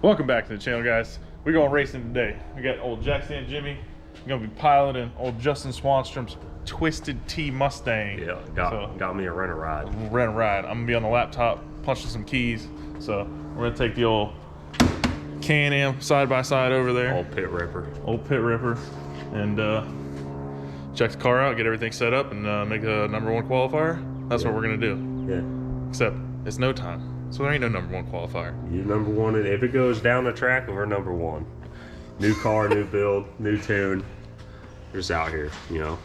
Welcome back to the channel, guys. We're going racing today. We got old Jackson and Jimmy. We're gonna be piloting old Justin Swanstrom's Twisted T Mustang. Yeah, got me a rent a ride. Rent a ride. I'm gonna be on the laptop punching some keys. So we're gonna take the old Can-Am side by side over there. Old pit ripper. Old pit ripper, and check the car out, get everything set up, and make a #1 qualifier. That's what we're gonna do. Yeah. Except it's no time, so there ain't no #1 qualifier. You're #1, and if it goes down the track, we're #1. New car, new build, new tune. We're just out here, you know.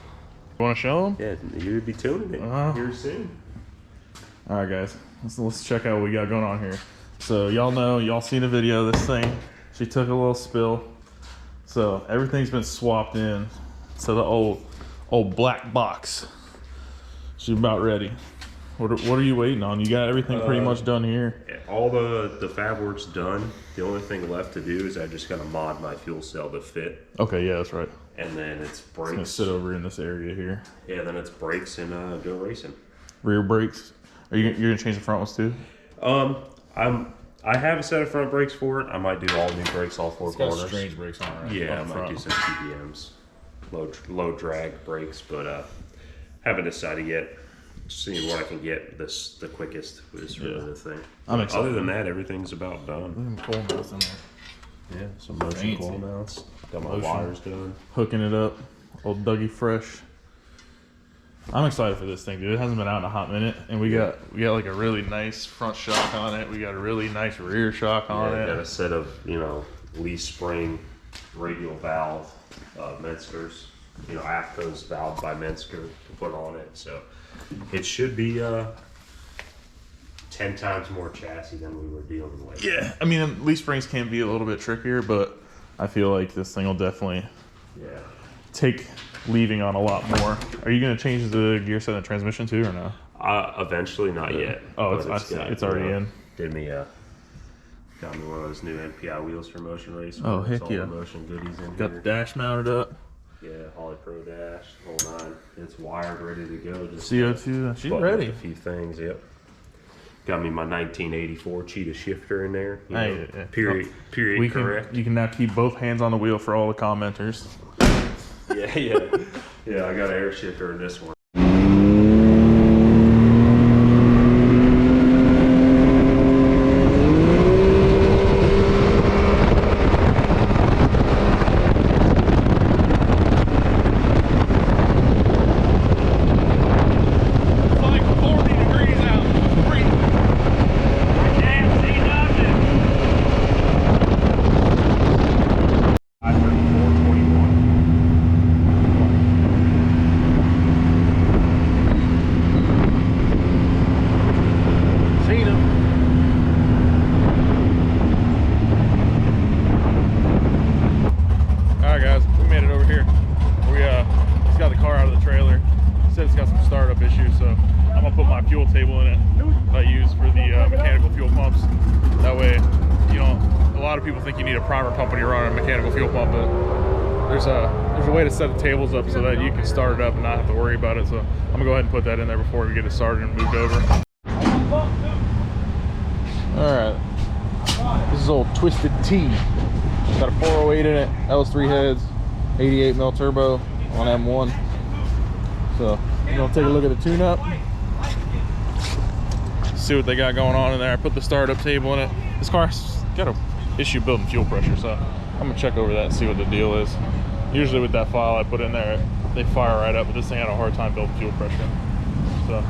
You want to show them? Yeah, you'll be tuning it here soon. All right, guys, let's check out what we got going on here. So y'all seen the video. This thing, she took a little spill, so everything's been swapped in to the old black box. She's about ready. What are you waiting on? You got everything pretty much done here. All the fab work's done. The only thing left to do is I just gotta mod my fuel cell to fit. Okay, yeah, that's right. And then it's brakes. It's gonna sit over in this area here. Yeah, then it's brakes and go racing. Rear brakes. You're gonna change the front ones too? I have a set of front brakes for it. I might do all new brakes, all four corners. Got strange brakes on it, right? Yeah, I might do some TBMs, low drag brakes, but haven't decided yet. Seeing what I can get the quickest is really the thing. I'm excited. Other than that, everything's about done. Coil mounts in there. Yeah, some motion coil mounts. Got my wires done. Hooking it up. Old Dougie fresh. I'm excited for this thing, dude. It hasn't been out in a hot minute, and we got like a really nice front shock on it. We got a really nice rear shock on it. Got a set of leaf spring radial valve Menskers. AFCO's valved by Mensker to put on it, so it should be 10 times more chassis than we were dealing with. Yeah, I mean, leaf springs can be a little bit trickier, but I feel like this thing will definitely take leaving on a lot more. Are you going to change the gear set and transmission too, or no? Eventually, not yet. Oh, it's already in. Got me one of those new MPI wheels for motion racing. Oh, heck yeah. Motion goodies in Got here. the dash mounted up. Yeah, Holly Pro dash, whole 9. It's wired, ready to go. Just CO2, she's ready. A few things, yep. Got me my 1984 Cheetah shifter in there. Period correct. You can now keep both hands on the wheel for all the commenters. Yeah, I got an air shifter in this one. There's a way to set the tables up so that you can start it up and not have to worry about it. So I'm gonna go ahead and put that in there before we get it started and moved over. All right, this is old Twisted T. Got a 408 in it. That was 3 heads, 88 mil turbo on M1. So we're gonna take a look at the tune-up, see what they got going on in there. I put the startup table in it. This car's got a issue building fuel pressure, so I'm gonna check over that and see what the deal is. Usually with that file I put in there, they fire right up, but this thing had a hard time building fuel pressure. So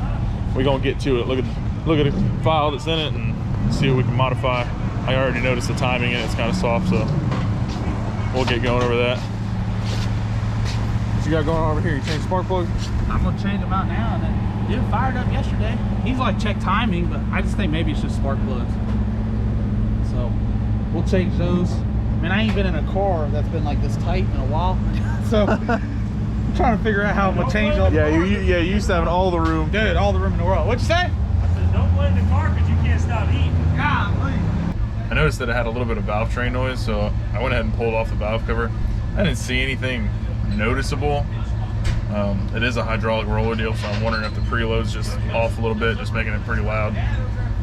we're gonna get to it. Look at the file that's in it and see what we can modify. I already noticed the timing and it's kind of soft, so we'll get going over that. What you got going on over here? You change spark plugs? I'm gonna change them out now. And then dude fired up yesterday. He's like, check timing, but I just think maybe it's just spark plugs. So we'll change those. I mean, I ain't been in a car that's been like this tight in a while, so I'm trying to figure out how I'm gonna change all the you used to have all the room. Dude, all the room in the world. What'd you say? I said, don't blame the car because you can't stop eating. Golly. I noticed that it had a little bit of valve train noise, so I went ahead and pulled off the valve cover. I didn't see anything noticeable. It is a hydraulic roller deal, so I'm wondering if the preload's just off a little bit, just making it pretty loud.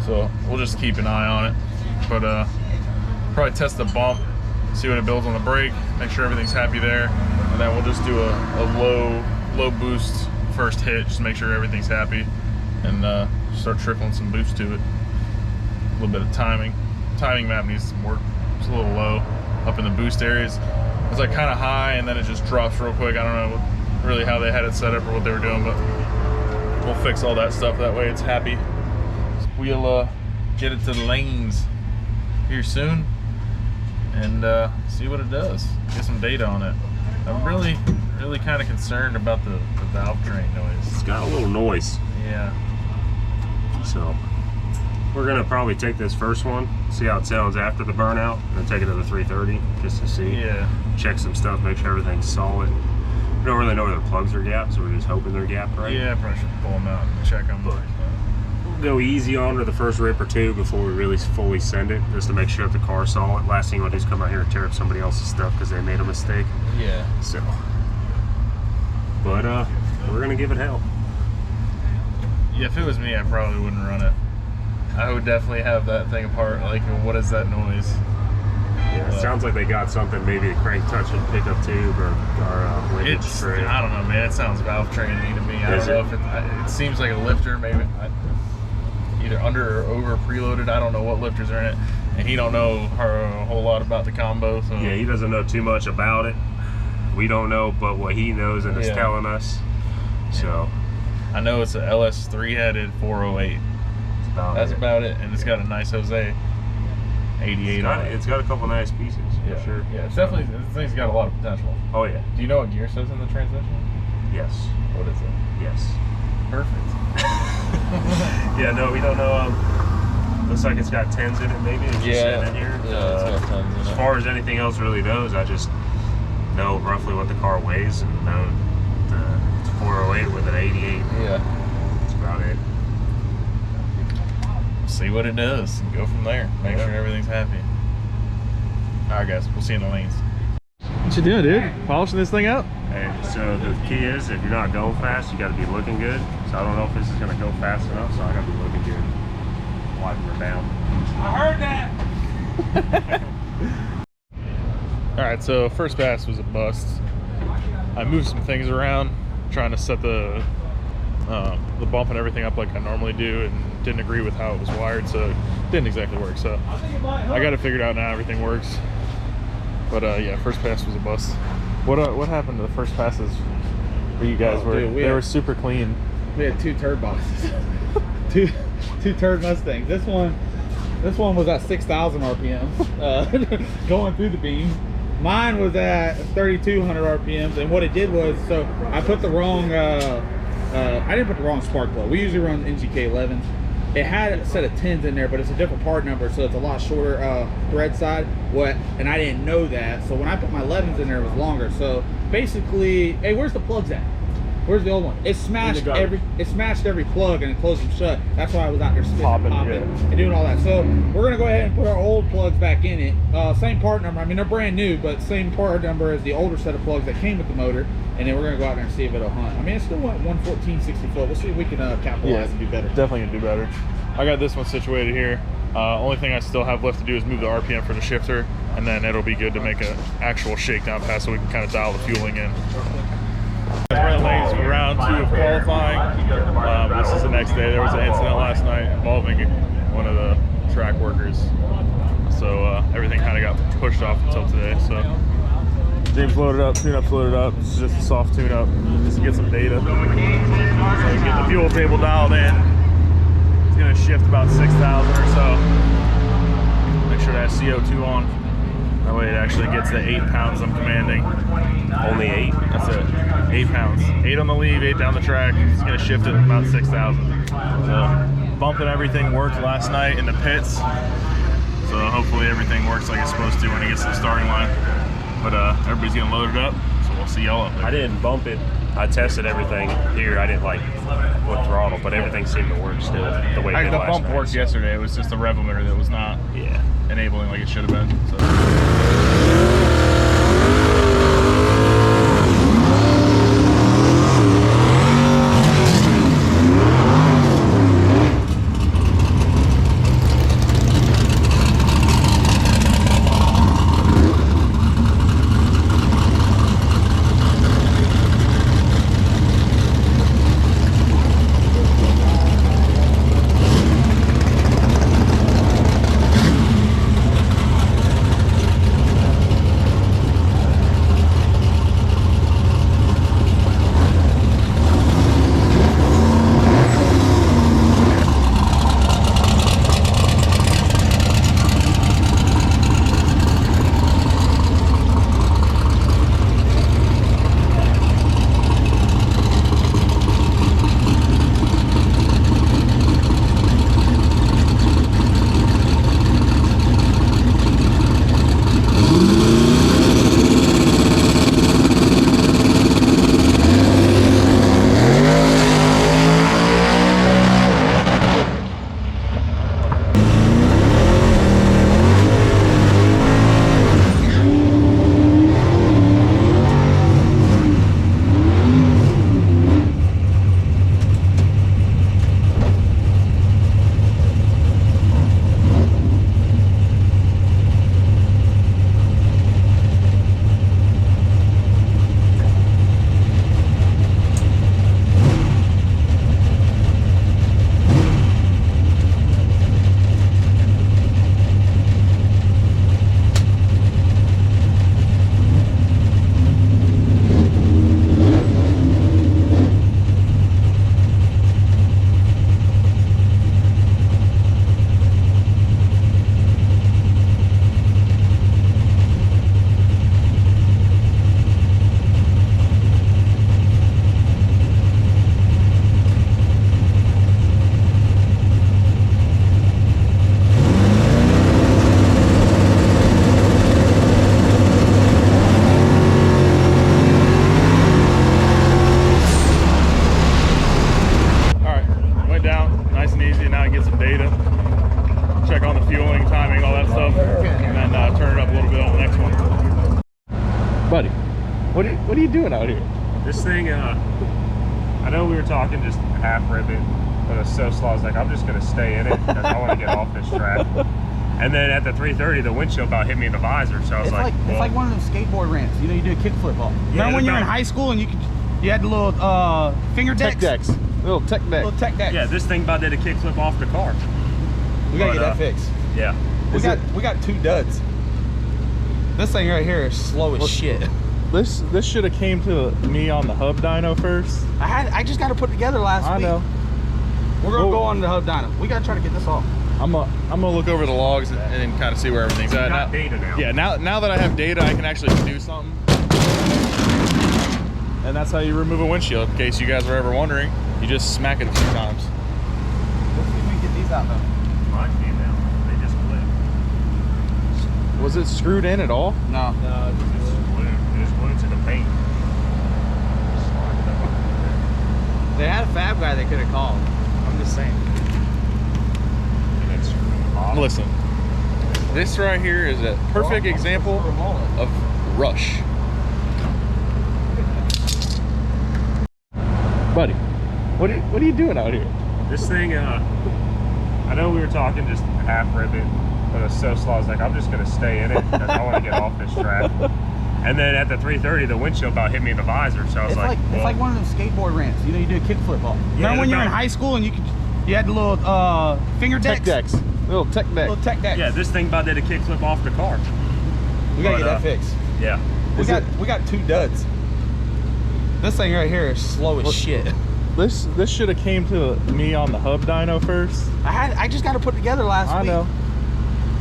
So we'll just keep an eye on it. But probably test the bump, see what it builds on the brake, make sure everything's happy there, and then we'll just do a low boost first hit, just make sure everything's happy, and start trickling some boost to it. A little bit of timing map needs some work. It's a little low up in the boost areas. It's like kind of high, and then it just drops real quick. I don't know really how they had it set up or what they were doing, but we'll fix all that stuff. That way it's happy. We'll get it to the lanes here soon and see what it does. Get some data on it. I'm really kind of concerned about the valve train noise. It's got a little noise. Yeah. So we're gonna probably take this first one, see how it sounds after the burnout, and then take it to the 330 just to see. Yeah. Check some stuff, make sure everything's solid. We don't really know where the plugs are gapped, so we're just hoping they're gapped right. Yeah, I probably should pull them out and check them. But we'll go easy on to the first rip or two before we really fully send it, just to make sure that the car's solid. Last thing we'll do is come out here and tear up somebody else's stuff because they made a mistake. Yeah. So, but we're gonna give it hell. Yeah, if it was me, I probably wouldn't run it. I would definitely have that thing apart. Like, what is that noise? Yeah, it sounds like they got something, maybe a crank touching pickup tube or linkage tray. I don't know, man. It sounds valve training to me. I don't know if it seems like a lifter, maybe either under or over preloaded. I don't know what lifters are in it, and he don't know a whole lot about the combo. So yeah, he doesn't know too much about it. We don't know, but what he knows and is telling us. So I know it's a LS 3-headed 408. That's about it, and it's got a nice Jose 88 on it. It's got a couple nice pieces, for sure. Yeah, it's definitely, this thing's got a lot of potential. Oh yeah. Do you know what gear says in the transmission? Yes. What is it? Yes. Perfect. Yeah, no, we don't know. Looks like it's got 10s in it, maybe. It's just sitting in here. Yeah, it's got 10s in it. As far as anything else really knows, I just know roughly what the car weighs and know it's 408 with an 88. Yeah. That's about it. See what it does and go from there. Make sure everything's happy. Alright guys, we'll see you in the lanes. What you doing, dude? Polishing this thing out? Hey, so the key is, if you're not going fast, you got to be looking good. So I don't know if this is going to go fast enough, so I got to be looking good. Wiping her down. I heard that. Alright, so first pass was a bust. I moved some things around, trying to set the bump and everything up like I normally do, and didn't agree with how it was wired, so it didn't exactly work. So I got it figured out now. Everything works. But yeah, first pass was a bust. What happened to the first passes for you guys? They were super clean. We had two turd boxes. two turd Mustangs. This one was at 6,000 RPMs going through the beams. Mine was at 3,200 RPMs, and what it did was, so I put the wrong I didn't put the wrong spark plug. We usually run NGK 11s. It had a set of 10s in there, but it's a different part number, so it's a lot shorter thread side. And I didn't know that, so when I put my 11s in there, it was longer. So basically, hey, where's the plugs at? Where's the old one? It smashed every plug and it closed them shut. That's why I was out there spinning, popping and doing all that. So we're gonna go ahead and put our old plugs back in it. Same part number. I mean, they're brand new, but same part number as the older set of plugs that came with the motor. And then we're gonna go out there and see if it'll hunt. I mean, it's still 114 60 foot. We'll see if we can capitalize and do better. Definitely gonna do better. I got this one situated here. Only thing I still have left to do is move the RPM for the shifter, and then it'll be good to make an actual shakedown pass so we can kind of dial the fueling in. We're in the lanes for round 2 of qualifying. This is the next day. There was an incident last night involving one of the track workers. So everything kind of got pushed off until today. So James loaded up, tune-up's loaded up. This is just a soft tune-up, just to get some data. So get the fuel table dialed in. It's gonna shift about 6,000 or so. Make sure to have CO2 on. That way it actually gets the 8 pounds I'm commanding. Only 8? That's it. 8 pounds. 8 on the lead, 8 down the track. It's gonna shift it about 6,000. So bumping everything worked last night in the pits. So hopefully everything works like it's supposed to when it gets to the starting line. But everybody's getting loaded up, so we'll see y'all up there. I didn't bump it. I tested everything here. I didn't like with throttle, but everything seemed to work still the way it did the last bump night. worked yesterday. It was just the rev limiter that was not enabling like it should have been. So. get some data, check on the fueling, timing, all that stuff, and then turn it up a little bit on the next one. Buddy, what are you doing out here? This thing, I know we were talking just half ribbon, but it's so slow. I was like, I'm just gonna stay in it because I want to get off this track. And then at the 330, the windshield about hit me in the visor, so I was like, it's like one of those skateboard ramps. You know, you do a kickflip off. Remember when you were in high school and you had the little finger decks? Tech decks. Little tech deck. Little tech decks. yeah, this thing about did a kickflip off the car. We gotta get that fixed. Yeah. We got 2 duds. This thing right here is slow as shit. This should have came to me on the hub dyno first. I just got to put it together last week. I know. We're gonna go on the hub dyno. We gotta try to get this off. I'm gonna look over the logs and kind of see where everything's at. Got data now. Yeah, now that I have data, I can actually do something. And that's how you remove a windshield. In case you guys were ever wondering, you just smack it a few times. Let's see if we can get these out though. Mine came out. They just flipped. Was it screwed in at all? No. No, it's glued. It's glued to the paint. They had a fab guy they could have called. I'm just saying. And it's screwed in the bottom. Listen, this right here is a perfect example of rush. Buddy, what are you doing out here? This thing, I know we were talking just half ribbon, but it's so slow. I was like, I'm just gonna stay in it because I want to get off this track. And then at the 330, the windshield about hit me in the visor, so I was like, it's like one of those skateboard ramps. You know, you do a kickflip off. Remember when you were in high school and you had the little finger decks? Tech decks. Little tech deck. Little tech decks. yeah, this thing about did a kickflip off the car. We gotta get that fixed. Yeah. We got 2 duds. This thing right here is slow as shit. This should have came to me on the hub dyno first. I just got to put it together last week. I know.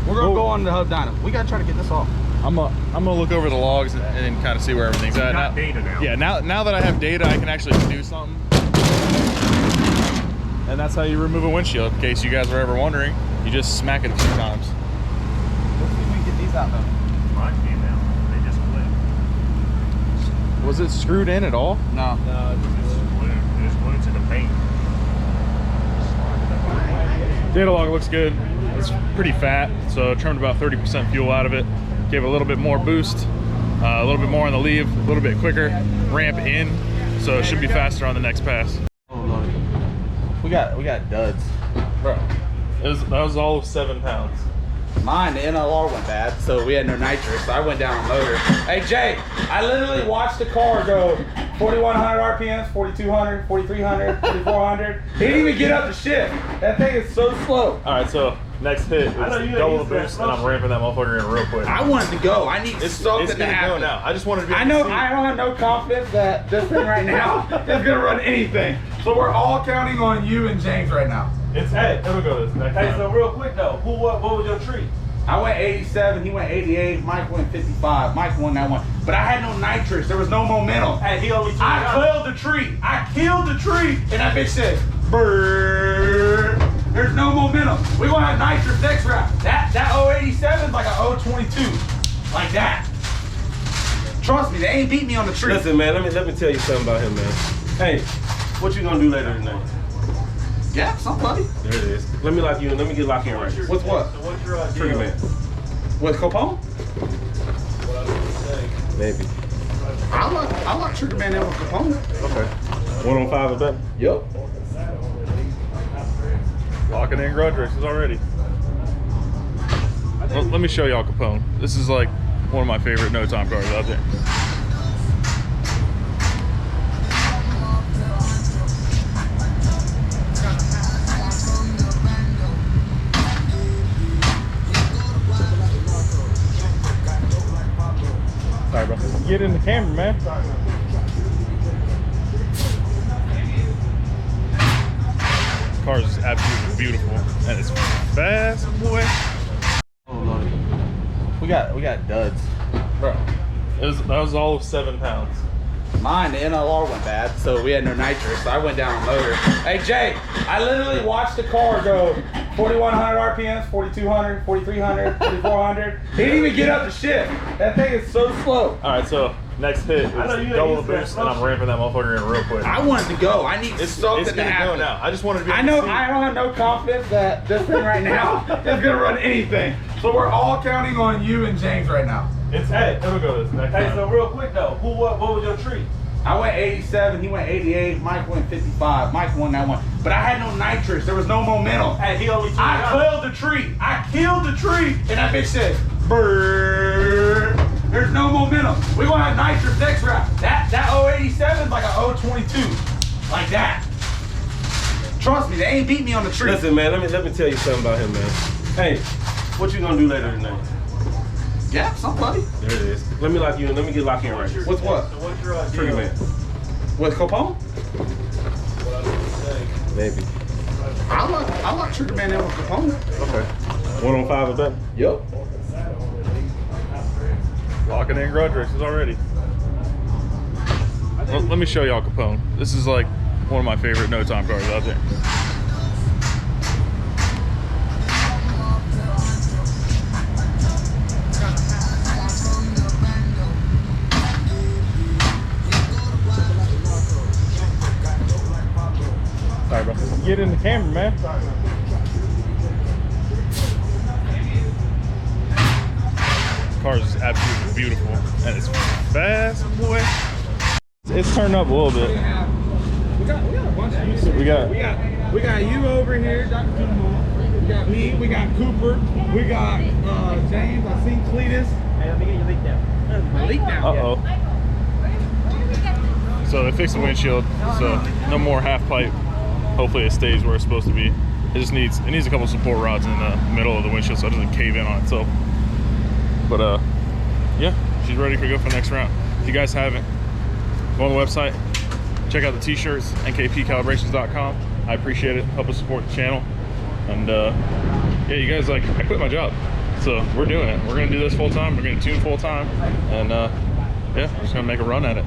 We're gonna go on the hub dyno. We gotta try to get this off. I'm gonna look over the logs and kind of see where everything's at. Got data now. Yeah, now that I have data, I can actually do something. And that's how you remove a windshield. In case you guys were ever wondering, you just smack it a few times. Let's see if we can get these out though. Mine came out. They just flipped. Was it screwed in at all? No. No, it's glued to the paint. Data log looks good. It's pretty fat, so I trimmed about 30% fuel out of it. Gave it a little bit more boost, a little bit more on the leave, a little bit quicker ramp in, so it should be faster on the next pass. Oh Lord. We got duds. Bro, that was all of 7 pounds. Mine, the NLR went bad, so we had no nitrous. So I went down on motor. Hey Jay, I literally watched the car go 4,100 RPMs, 4,200, 4,300, 4,400. He didn't even get up to shift. That thing is so slow. All right, so next hit is double the boost, and I'm ramping that motherfucker in real quick. I wanted to go. I need It's something to gonna happen. go now. I just wanted to be. I know I don't have no confidence that this thing right now is gonna run anything. So we're all counting on you and James right now. It'll go this next time. So real quick though, what was your treat? I went 87, he went 88, Mike went 55. Mike won that one. But I had no nitrous, there was no momentum. Hey, he only I killed the tree. I killed the tree. And that bitch said, brrrr. There's no momentum. We're gonna have nitrous next round. That 087 is like a 022. Like that. Trust me, they ain't beat me on the tree. Listen, man, let me tell you something about him, man. Hey, what you gonna do later tonight? Yeah, somebody. There it is. Let me lock you in. Let me get locked in right here. What's what? So what's your idea? Trigger man. What's Capone? What I was gonna say. Maybe. I like Trigger Man in with Capone. Okay. 1 on 5 of that? Yup. Locking in grudge races already. Well, let me show y'all Capone. This is like one of my favorite no time cars out there. Sorry, bro. Get in the camera, man. This car is absolutely beautiful, and it's fast, boy. Oh Lord. We got duds. Bro, that was all of 7 pounds. Mine, the NLR went bad, so we had no nitrous. So I went down on motor. Hey Jay, I literally watched the car go 4,100 RPMs, 4,200, 4,300, 4,400. He didn't even get up to shift. That thing is so slow. All right, so next hit is I know you ain't double the used to that boost, and I'm slow ramping that motherfucker in real quick. I wanted to go. I need It's something to gonna happen. go now. I just wanted to be. I know. I don't have no confidence that this thing right now is gonna run anything. So we're all counting on you and James right now. It's it'll go this next Hey, time. so real quick though, what was your treat? I went 87. He went 88. Mike went 55. Mike won that one. But I had no nitrous. There was no momentum. Hey, he only I killed the tree. I killed the tree. And that bitch said, brrrr. There's no momentum. We're gonna have nitrous next round. That 087 is like a 022. Like that. Trust me, they ain't beat me on the tree. Listen, man, let me tell you something about him, man. Hey, what you gonna do later tonight? Yeah, somebody. There it is. Let me lock you in. Let me get locked in right here. What's what? So what's your idea? Trigger man. With Capone? What I was gonna say. Maybe. I like Trigger Man in with Capone. Okay. 1 on 5 or better? Yep. Locking in grudge races already. Well, let me show y'all Capone. This is like one of my favorite no time cars out there. Sorry, bro. Get in the camera, man. This car is absolutely beautiful, and it's fast, boy. It's turned up a little bit. We got a bunch of you. We got We got you over here, Dr.TuneEmAll. We got me. We got Cooper. We got James. I seen Cletus. Hey, let me get your leak down. Leak down. Uh-oh. So they fixed the windshield, so no more half pipe. Hopefully it stays where it's supposed to be. It needs a couple support rods in the middle of the windshield so it doesn't cave in on itself. But yeah, she's ready to go for the next round. If you guys haven't, go on the website, check out the t-shirts, nkpcalibrations.com. I appreciate it. Help us support the channel. And yeah, you guys, like, I quit my job, so we're doing it. We're gonna do this full time. We're gonna tune full time, and yeah, we're just gonna make a run at it.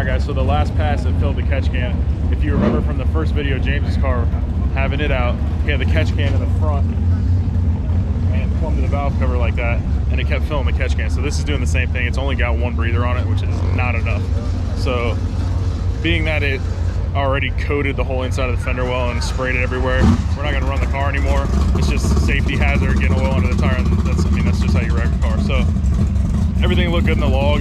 right, guys, so the last pass that filled the catch can, if you remember from the first video, James's car, having it out, he had the catch can in the front and plumbed to the valve cover like that, and it kept filling the catch can. So this is doing the same thing. It's only got one breather on it, which is not enough. So being that it already coated the whole inside of the fender well and sprayed it everywhere, we're not going to run the car anymore. It's just a safety hazard, getting oil under the tire, and that's, I mean, that's just how you wreck a car. So everything looked good in the log.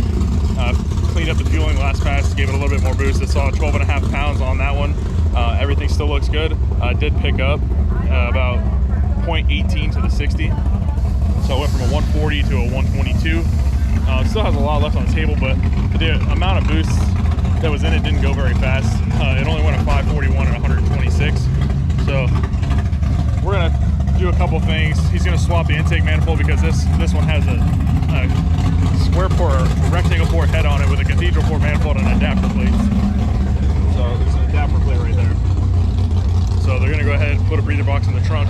Cleaned up the fueling last pass, gave it a little bit more boost. It saw 12.5 pounds on that one. Everything still looks good. Did pick up about 0.18 to the 60. So I went from a 140 to a 122. Still has a lot left on the table, but the amount of boost that was in it didn't go very fast. It only went at 541 and 126. So we're gonna do a couple things. He's gonna swap the intake manifold because this one has a square port or rectangle port head on it with a cathedral port manifold and an adapter plate. So there's an adapter plate right there. So they're gonna go ahead and put a breather box in the trunk,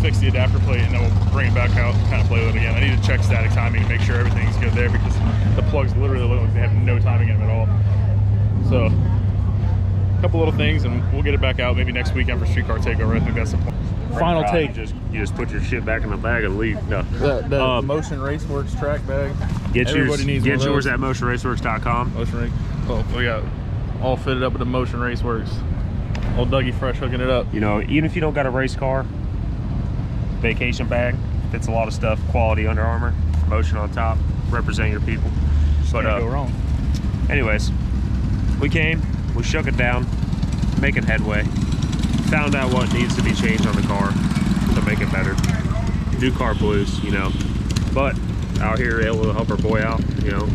fix the adapter plate, and then we'll bring it back out and kind of play with it again. I need to check static timing to make sure everything's good there because the plugs literally look like they have no timing in them at all. So a couple little things and we'll get it back out maybe next weekend for Streetcar Takeover. I think that's the point. Final take. You just put your shit back in the bag and leave. No. The Motion Raceworks track bag. Get yours at motionraceworks.com. Motion Race. Oh, we got all fitted up with the Motion Raceworks. Old Dougie Fresh hooking it up. You know, even if you don't got a race car, vacation bag fits a lot of stuff. Quality Under Armour, Motion on top, represent your people. But can't go wrong. Anyways, we came, we shook it down, making headway. Found out what needs to be changed on the car to make it better. New car blues, you know. But out here able to help our boy out, you know.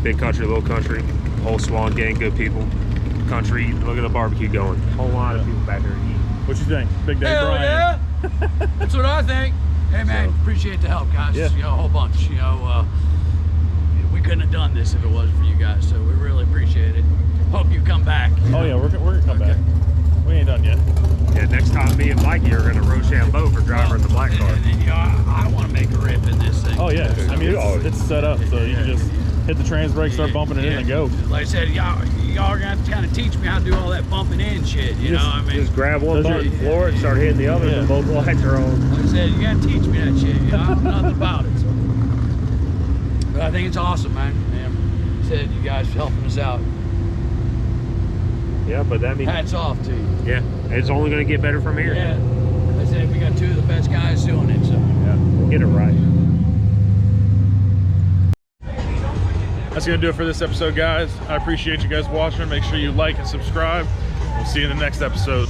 Big country, little country, whole Swan gang, good people. Country, look at the barbecue going. Whole lot of people back there eating. What you think? Big Day Hell Brian. yeah! That's what I think. Hey man, appreciate the help, guys. Yeah. You know, a whole bunch. You know, we couldn't have done this if it wasn't for you guys. So we really appreciate it. Hope you come back. Oh yeah, we're gonna come back. We ain't done yet. Yeah, next time me and Mikey are gonna Rochambeau for driver in the black car. And you know, I want to make a rip in this thing. Oh yeah, I mean it's set up so you can just hit the trans brake, start bumping it in and go. Like I said, y'all are gonna have to kind of teach me how to do all that bumping in shit. You know, I mean, Just grab one button, floor it, start hitting the others, Yeah. and both lights are on. like I said, you gotta teach me that shit. You know, I know nothing about it. So. But I think it's awesome, man. Said you guys helping us out. Yeah, but that means Hats off to you. yeah, it's only gonna get better from here. Yeah, I said we got two of the best guys doing it. So. Yeah, we'll get it right. That's gonna do it for this episode, guys. I appreciate you guys watching. Make sure you like and subscribe. We'll see you in the next episode.